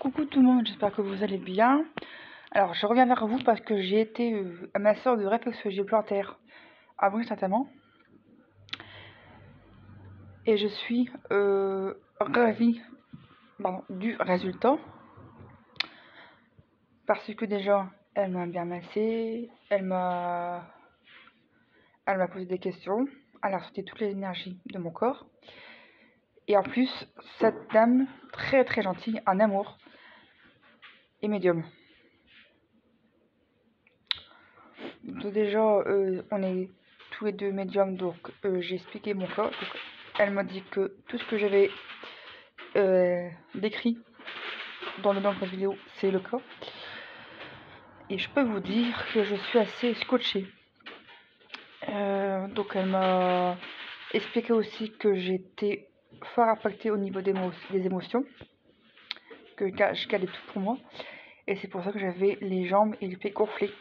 Coucou tout le monde, j'espère que vous allez bien. Alors je reviens vers vous parce que j'ai été à ma soeur de réflexologie plantaire à Bruxelles notamment. Et je suis ravie du résultat. Parce que déjà, elle m'a bien massé, elle m'a posé des questions, elle a ressorti toutes les énergies de mon corps. Et en plus, cette dame, très très gentille, un amour, et médium. Donc déjà, on est tous les deux médiums, donc j'ai expliqué mon cas. Donc, elle m'a dit que tout ce que j'avais décrit dans le de la vidéo, c'est le cas. Et je peux vous dire que je suis assez scotchée. Donc elle m'a expliqué aussi que j'étais fort impactée au niveau des émotions, que je gardais tout pour moi. Et c'est pour ça que j'avais les jambes et les pieds gonflés.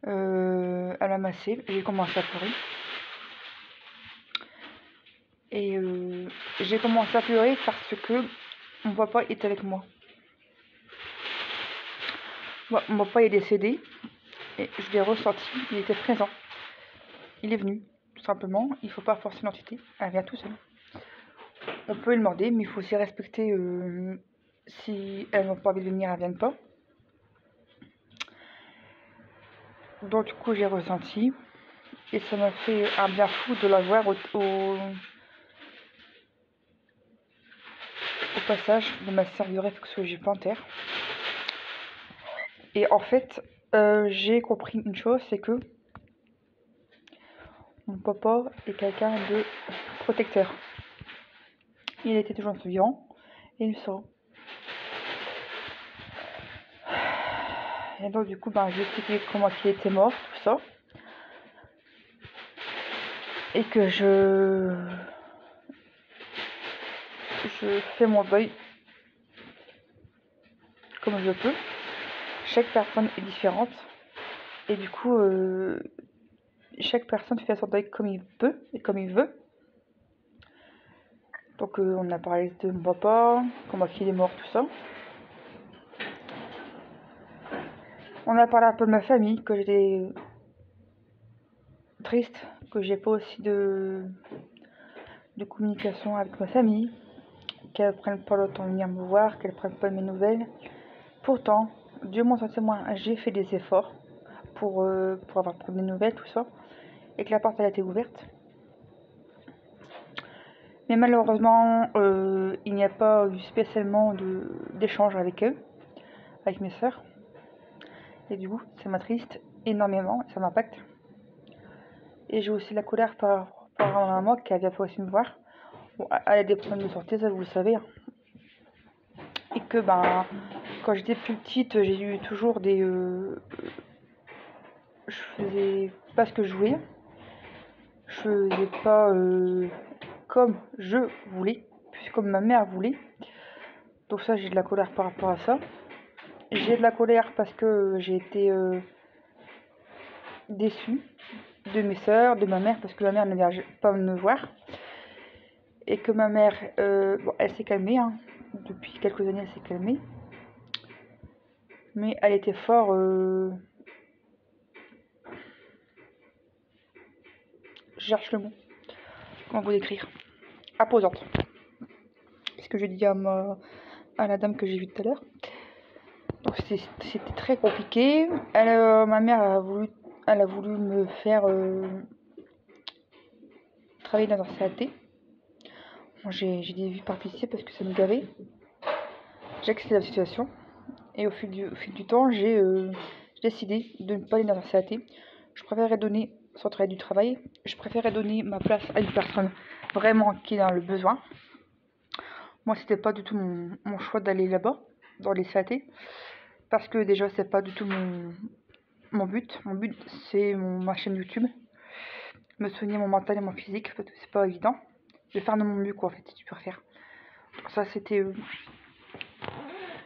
Elle a massé, j'ai commencé à pleurer. Et j'ai commencé à pleurer parce que mon papa était avec moi. Mon papa est décédé et je l'ai ressenti, il était présent. Il est venu, tout simplement. Il ne faut pas forcer l'entité, elle vient tout seul. On peut lui demander, mais il faut aussi respecter si elles n'ont pas envie de venir, elles ne viennent pas. Donc du coup j'ai ressenti et ça m'a fait un bien fou de la voir au passage de ma sœur de réflexologie plantaire. Et en fait, j'ai compris une chose, c'est que mon papa est quelqu'un de protecteur. Il était toujours vivant et il sort. Et donc du coup, j'ai expliqué comment il était mort, tout ça. Et que je fais mon deuil comme je peux. Chaque personne est différente. Et du coup, chaque personne fait son deuil comme il peut et comme il veut. Donc on a parlé de mon papa, comment il est mort, tout ça. On a parlé un peu de ma famille, que j'étais triste, que j'ai pas aussi de communication avec ma famille, qu'elles prennent pas le temps de venir me voir, qu'elles prennent pas mes nouvelles. Pourtant, Dieu m'en soit témoin, j'ai fait des efforts pour avoir des nouvelles, tout ça, et que la porte elle a été ouverte. Mais malheureusement, il n'y a pas eu spécialement d'échange avec eux, avec mes sœurs. Et du coup, ça m'attriste énormément, ça m'impacte. Et j'ai aussi la colère par rapport à ma maman qui vient pas aussi me voir. Bon, elle a des problèmes de santé, ça vous le savez. Hein. Et que quand j'étais plus petite, j'ai eu toujours des... je faisais pas ce que je voulais. Je faisais pas comme je voulais, puis comme ma mère voulait. Donc ça, j'ai de la colère par rapport à ça. J'ai de la colère parce que j'ai été déçue de mes sœurs, de ma mère, parce que ma mère ne vient pas me voir. Et que ma mère, elle s'est calmée, hein. Depuis quelques années, elle s'est calmée. Mais elle était fort... je cherche le mot. Comment vous décrire? Imposante. C'est ce que je dis à la dame que j'ai vue tout à l'heure. Donc c'était très compliqué. Ma mère elle a voulu me faire travailler dans un CAT. Moi, j'ai dit par pitié parce que ça me gavait. J'ai accepté la situation. Et au fil du temps, j'ai décidé de ne pas aller dans un CAT. Je préférais donner, sans travail du travail, je préférais donner ma place à une personne vraiment qui est dans le besoin. Moi, c'était pas du tout mon choix d'aller là-bas, dans les CAT. Parce que déjà, c'est pas du tout mon but. Mon but, c'est ma chaîne YouTube. Me soigner mon mental et mon physique, parce que c'est pas évident. Je vais faire de mon mieux, quoi, en fait, si tu préfères. Ça, c'était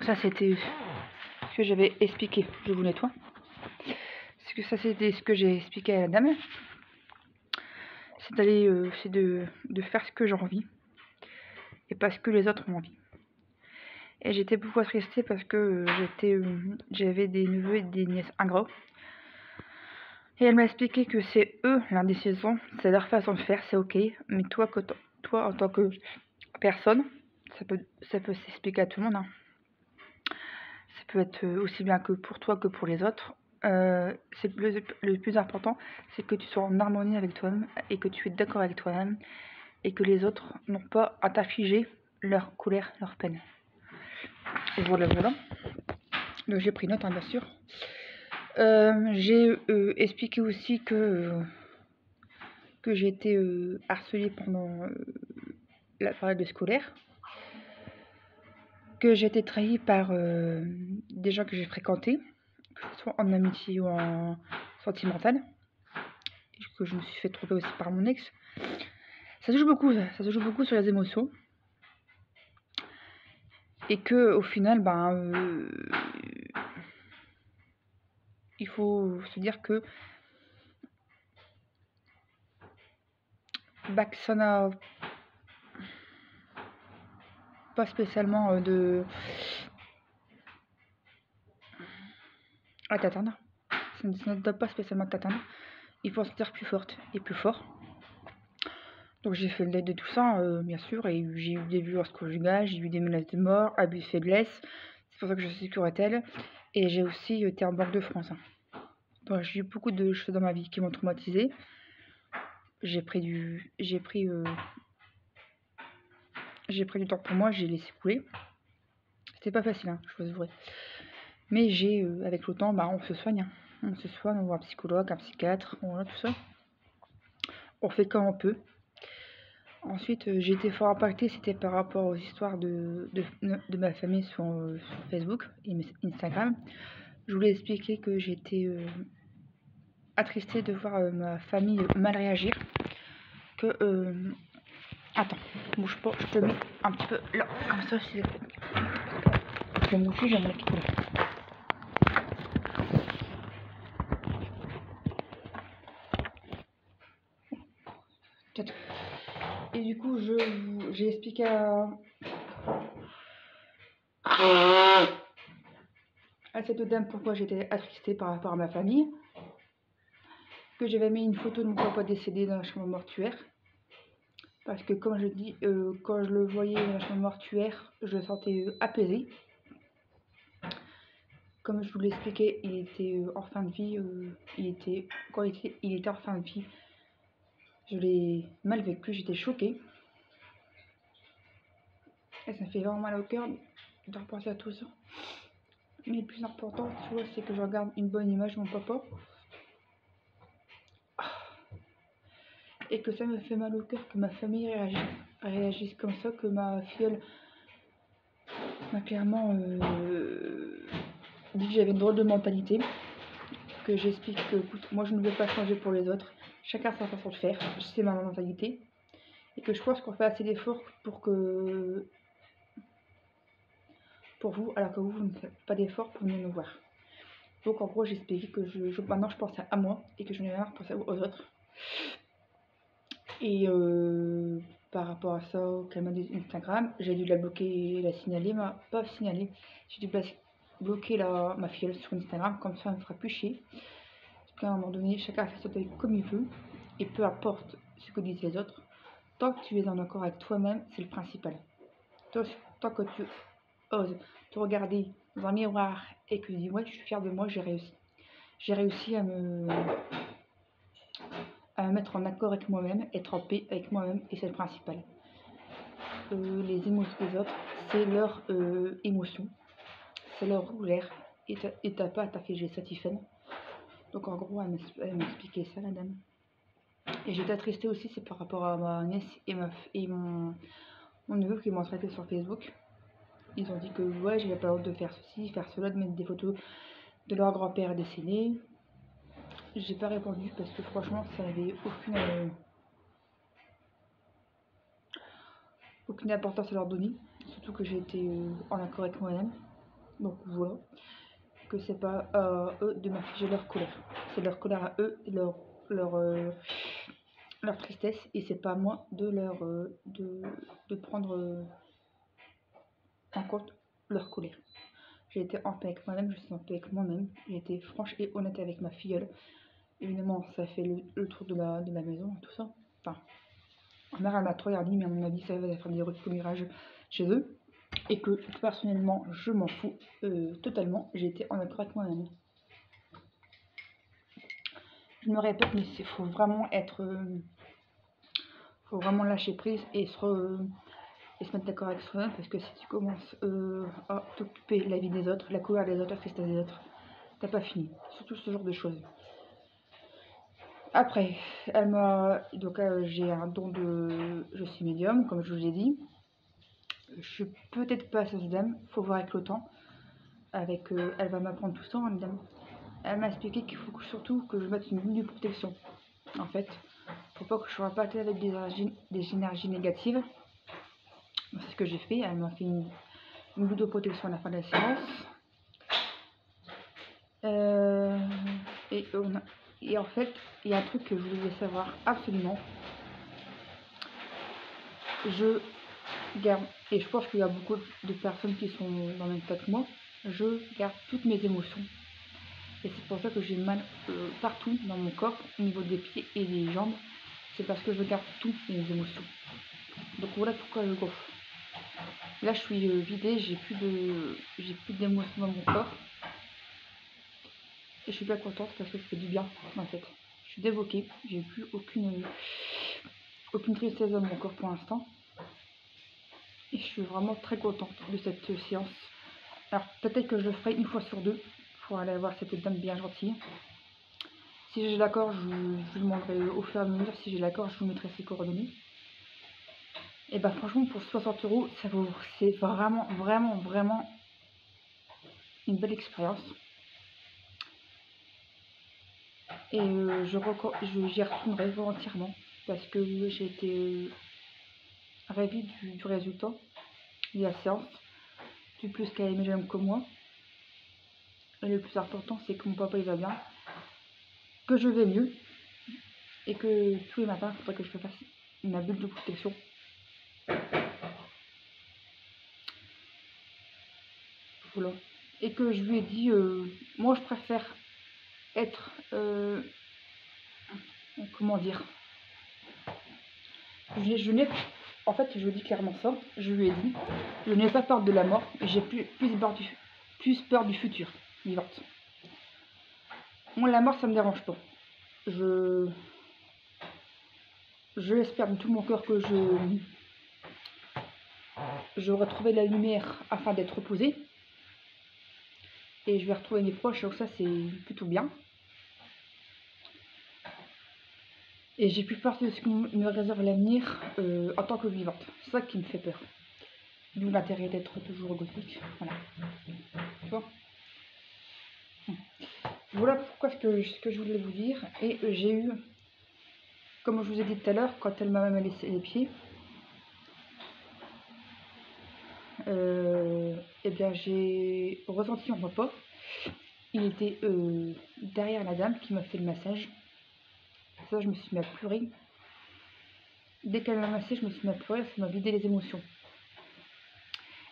ce que j'avais expliqué. Je vous nettoie. Ça, c'était ce que j'ai expliqué à la dame. C'est d'aller, c'est de faire ce que j'ai envie. et parce que les autres m'ont dit. Et j'étais beaucoup attristée parce que j'avais des neveux et des nièces ingrats. Et elle m'a expliqué que c'est eux l'indécision, c'est leur façon de faire, c'est ok. Mais toi, toi en tant que personne, ça peut s'expliquer à tout le monde. Hein. Ça peut être aussi bien que pour toi que pour les autres. Le plus important, c'est que tu sois en harmonie avec toi-même et que tu es d'accord avec toi-même et que les autres n'ont pas à t'affiger leur colère, leur peine. Et voilà, voilà. Donc j'ai pris note, hein, bien sûr. J'ai expliqué aussi que j'ai été harcelée pendant la période scolaire, que j'ai été trahie par des gens que j'ai fréquentés, que ce soit en amitié ou en sentimental, et que je me suis fait tromper aussi par mon ex. Ça se joue beaucoup, ça se joue beaucoup sur les émotions, et que au final, il faut se dire que ça n'a pas spécialement à t'atteindre. Ça ne doit pas spécialement t'atteindre. Il faut se sentir plus forte et plus fort. Donc j'ai fait le deuil de tout ça, bien sûr, et j'ai eu des violences conjugales, j'ai eu des menaces de mort, abus de faiblesse. C'est pour ça que je suis curatelle. Et j'ai aussi été en Banque de France. Hein. Donc j'ai eu beaucoup de choses dans ma vie qui m'ont traumatisée. J'ai pris du temps pour moi, j'ai laissé couler. C'était pas facile, hein, je vous avouerai. Mais avec le temps, on se soigne. Hein. On se soigne, on voit un psychologue, un psychiatre, on voit tout ça. On fait comme on peut. Ensuite, j'ai été fort impactée, c'était par rapport aux histoires de ma famille sur Facebook et Instagram. Je voulais expliquer que j'étais attristée de voir ma famille mal réagir. Attends, bouge pas, je te mets un petit peu là, comme ça, c'est... Je vais me bouger, j'ai mon équipe là. Et du coup, j'ai expliqué à cette dame pourquoi j'étais attristée par rapport à ma famille. Que j'avais mis une photo de mon papa décédé dans la chambre mortuaire. Parce que comme je dis, quand je le voyais dans la chambre mortuaire, je le sentais apaisé. Comme je vous l'expliquais, il était en fin de vie. Quand il était en fin de vie, je l'ai mal vécu, j'étais choquée. Et ça me fait vraiment mal au cœur de repenser à tout ça. Mais le plus important, tu vois, c'est que je regarde une bonne image de mon papa. Et que ça me fait mal au cœur que ma famille réagisse comme ça, que ma filleule m'a clairement dit que j'avais une drôle de mentalité. Que j'explique que, écoute, moi je ne veux pas changer pour les autres. Chacun sa façon de faire, c'est ma mentalité. Et que je pense qu'on fait assez d'efforts pour vous, alors que vous ne faites pas d'efforts pour venir nous voir. Donc en gros, j'expliquais que maintenant je pensais à moi et que je n'ai rien à penser aux autres. Et par rapport à ça, qu'elle m'a dit Instagram, j'ai dû la bloquer, la signaler, pas signaler, j'ai dû bloquer ma filleule sur Instagram, comme ça elle me fera plus chier. Parce qu'à un moment donné, chacun fait sa vie comme il veut, et peu importe ce que disent les autres, tant que tu es en accord avec toi-même, c'est le principal. Tant que tu oses te regarder dans un miroir et que tu dis ouais, je suis fière de moi, j'ai réussi. J'ai réussi à me mettre en accord avec moi-même, être en paix avec moi-même, et c'est le principal. Les émotions des autres, c'est leur émotion, c'est leur colère, et t'as pas à t'afficher ça, Tiffany. Donc en gros, elle m'a expliqué ça, la dame. Et j'étais attristée aussi, c'est par rapport à ma nièce et mon neveu qui m'ont traité sur Facebook. Ils ont dit que ouais, j'avais pas le droit de faire ceci, faire cela, de mettre des photos de leur grand-père décédé. J'ai pas répondu parce que franchement, ça n'avait aucune importance à leur donner. Surtout que j'ai été en accord avec moi-même. Donc voilà. Que c'est pas à eux de m'afficher leur colère. C'est leur colère à eux et leur leur tristesse et c'est pas à moi de leur de prendre en compte leur colère. J'ai été en paix avec moi-même, je suis en paix avec moi-même, j'ai été franche et honnête avec ma filleule. Évidemment, ça fait le tour de la maison, tout ça. Enfin, ma mère, elle m'a trop regardé, mais à mon avis, ça va faire des recommirages chez eux. Et que personnellement, je m'en fous totalement. J'ai été en accord avec moi-même. Je me répète, mais il faut vraiment faut vraiment lâcher prise et se mettre d'accord avec soi-même, parce que si tu commences à t'occuper de la vie des autres, la colère des autres, la tristesse des autres, t'as pas fini. Surtout ce genre de choses. Après, elle m'a. Donc, j'ai un don de. Je suis médium, comme je vous ai dit. Je suis peut-être pas cette dame, faut voir avec le temps. Elle va m'apprendre tout ça, hein, dame. Elle m'a expliqué qu'il faut surtout que je mette une ligne de protection. En fait, faut pas que je sois impactée avec des énergies négatives. C'est ce que j'ai fait. Elle m'a fait une boule de protection à la fin de la séance. Et en fait, il y a un truc que je voulais savoir absolument. Je garde, et je pense qu'il y a beaucoup de personnes qui sont dans le même cas que moi, je garde toutes mes émotions. Et c'est pour ça que j'ai mal partout dans mon corps, au niveau des pieds et des jambes. C'est parce que je garde toutes mes émotions. Donc voilà pourquoi je gonfle. Là, je suis vidée, j'ai plus d'émotions dans mon corps. Et je suis bien contente parce que ça fait du bien en fait. Je suis débloquée, j'ai plus aucune tristesse dans mon corps pour l'instant. Et je suis vraiment très contente de cette séance. Alors peut-être que je le ferai une fois sur deux pour aller voir cette dame bien gentille. Si j'ai l'accord, je vous demanderai au fur et à mesure. Si j'ai l'accord, je vous mettrai ses coordonnées. Et bah franchement, pour 60 €, c'est vraiment, vraiment, vraiment une belle expérience. Et j'y retournerai volontairement parce que j'ai été ravie du résultat de la séance, du plus qu'elle est même que moi. Et le plus important, c'est que mon papa il va bien, que je vais mieux et que tous les matins, il faudrait que je fasse ma bulle de protection. Voilà. Et que je lui ai dit, moi je préfère être, comment dire, en fait je lui dis clairement ça, je lui ai dit, je n'ai pas peur de la mort, j'ai plus peur du futur, vivante. Moi la mort ça me dérange pas. J'espère de tout mon cœur que j'aurai trouvé la lumière afin d'être reposée. Et je vais retrouver mes proches, donc ça c'est plutôt bien. Et j'ai plus peur de ce que me réserve l'avenir en tant que vivante. C'est ça qui me fait peur. D'où l'intérêt d'être toujours gothique. Voilà. Tu vois ? Voilà pourquoi ce que je voulais vous dire. Et j'ai eu, comme je vous ai dit tout à l'heure, quand elle m'a même laissé les pieds, et bien j'ai ressenti un repas. Il était derrière la dame qui m'a fait le massage. Ça, je me suis mis à pleurer. Dès qu'elle m'a massé, je me suis mis à pleurer, ça m'a vidé les émotions.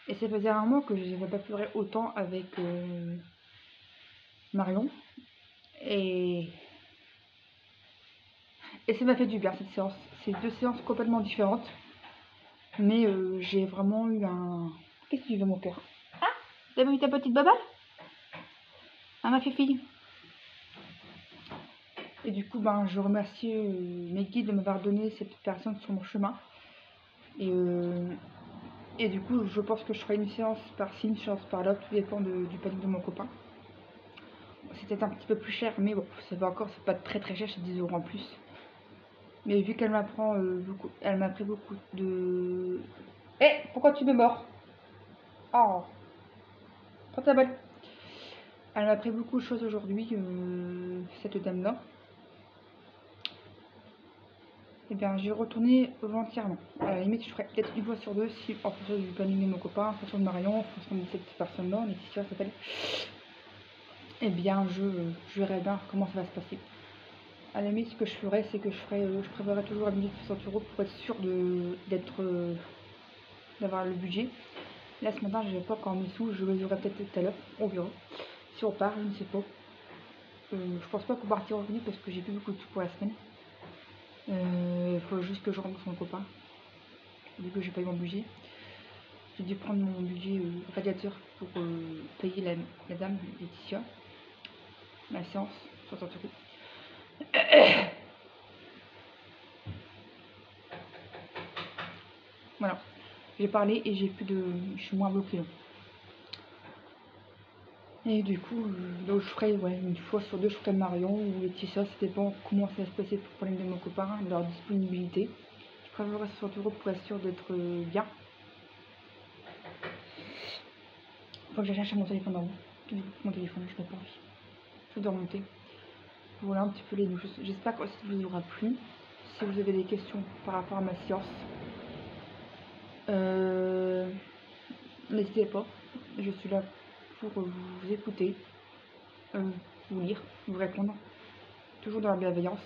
Et ça faisait un mois que je n'avais pas pleuré autant avec Marion. Et ça m'a fait du bien cette séance. C'est deux séances complètement différentes. Mais j'ai vraiment eu un... Qu'est-ce que tu veux mon cœur? Ah, t'as vu ta petite babale? Ah ma fille. Et du coup, ben, je remercie mes guides de m'avoir donné cette personne sur mon chemin. Et du coup, je pense que je ferai une séance par-ci, une séance par-là, tout dépend du panier de mon copain. C'était un petit peu plus cher, mais bon, ça va encore, c'est pas très très cher, c'est 10 € en plus. Mais vu qu'elle m'apprend beaucoup, elle m'a appris beaucoup de... Pourquoi tu me mords? Oh, prends ta balle. Elle m'a appris beaucoup de choses aujourd'hui, cette dame-là. Et bien, j'ai retourné volontairement. À la limite, je ferai peut-être une fois sur deux, si en fonction du planning de mon copain, en fonction de Marion, en fonction de cette personne-là, Laetitia s'appelle. Eh bien, je verrai bien comment ça va se passer. À la limite, ce que je ferais, c'est que je préparerais toujours un budget de 60 euros pour être sûr d'avoir le budget. Là, ce matin, je n'avais pas encore mes sous, je les aurai peut-être tout à l'heure, on verra. Si on part, je ne sais pas. Je pense pas qu'on partira aujourd'hui parce que j'ai plus beaucoup de sous pour la semaine. Il faut juste que je rembourse mon copain, vu que j'ai pas eu mon budget. J'ai dû prendre mon budget radiateur pour payer la dame Laetitia. Ma séance, 60 euros. Voilà, j'ai parlé et je suis moins bloquée. Et du coup, donc je ferai une fois sur deux, je ferai Marion ou Laetitia, ça dépend comment ça va se passer pour le problème de mon copain, de leur disponibilité. Je prévoirai 60 euros pour être sûr d'être bien. Faut que j'aille chercher mon téléphone en haut. Mon téléphone, je n'ai pas envie. Je dois remonter. Voilà un petit peu les news. J'espère que ça vous aura plu. Si vous avez des questions par rapport à ma séance, n'hésitez pas. Je suis là pour vous écouter, vous lire, vous répondre. Toujours dans la bienveillance.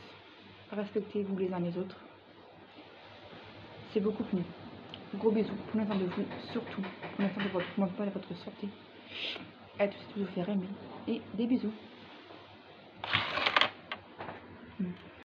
Respectez-vous les uns les autres. C'est beaucoup mieux. Gros bisous. Prenez soin de vous, surtout. Prenez soin de votre mental et votre santé. À tous, vous faire aimer. Et des bisous.